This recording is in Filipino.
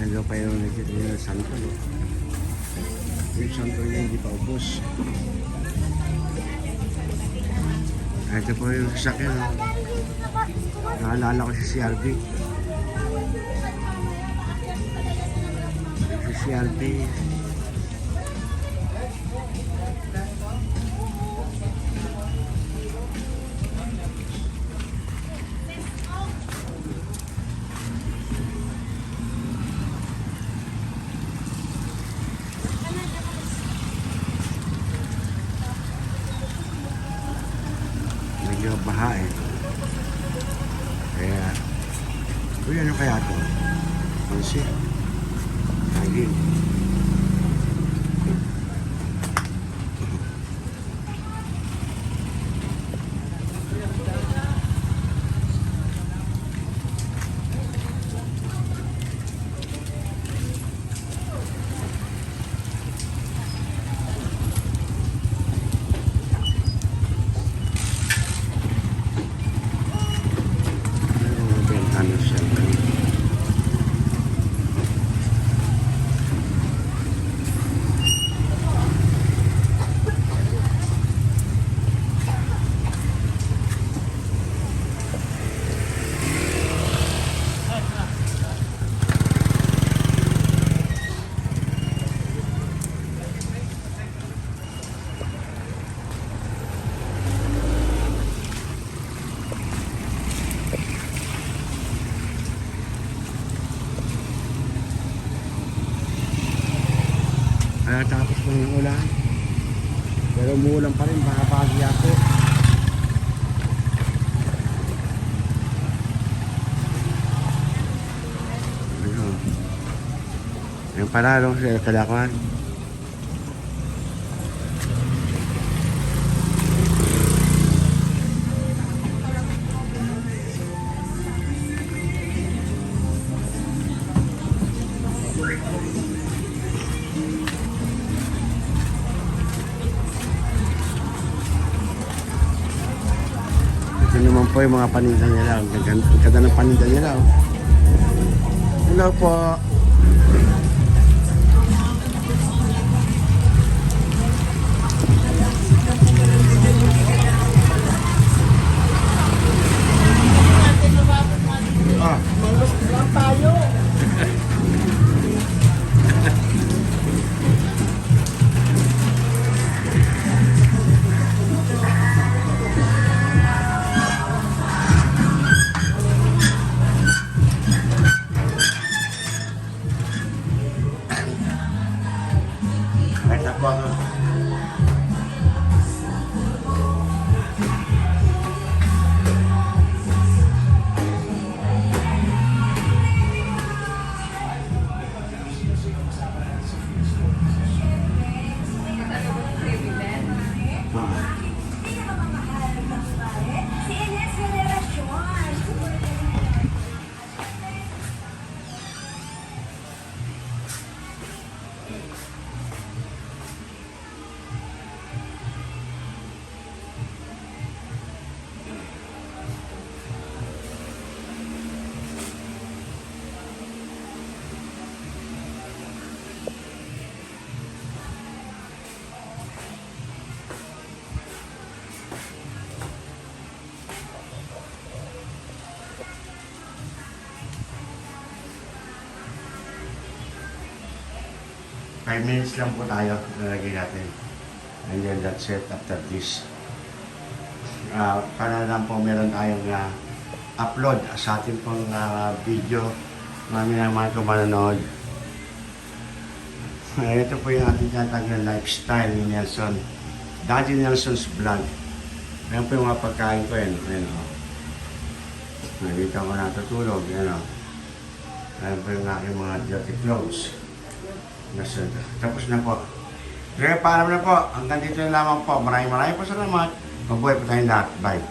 Nagawa pa yung santol. Yung santol niya hindi pa ubos. Ito po yung sasakyan. Naalala ko si CRB. Si CRB. Medyo baha eh. Kaya, uy, ano kaya ito? Pansi. Laging. Ano siya? Tapos po ng ulan. Pero umuulan pa rin, baka pagya po. Ayun. Yung paralo sa Kalakuan. Ito naman po yung mga paninda nila. Ang ganda ng paninda nila. Oh. Hello po. Ah. Malos lang tayo. Ito po. Five minutes lang po tayo nalagay natin. And then that's it after this. Para lang po meron tayong upload sa ating pong video. Marami na mga kumanonood. Ito po yung ating tinatag na lifestyle ni Nelson. Daddy Nelson's Vlog. Ayan po yung mga pagkain ko yan. Ayan o. Nakita ko natutulog. Ayan o. Ayan po yung aking mga dirty clothes. Tapos na po. Kaya paalam na po. Hanggang dito na lamang po. Maraming po salamat. Mabuhay po tayong lahat. Bye.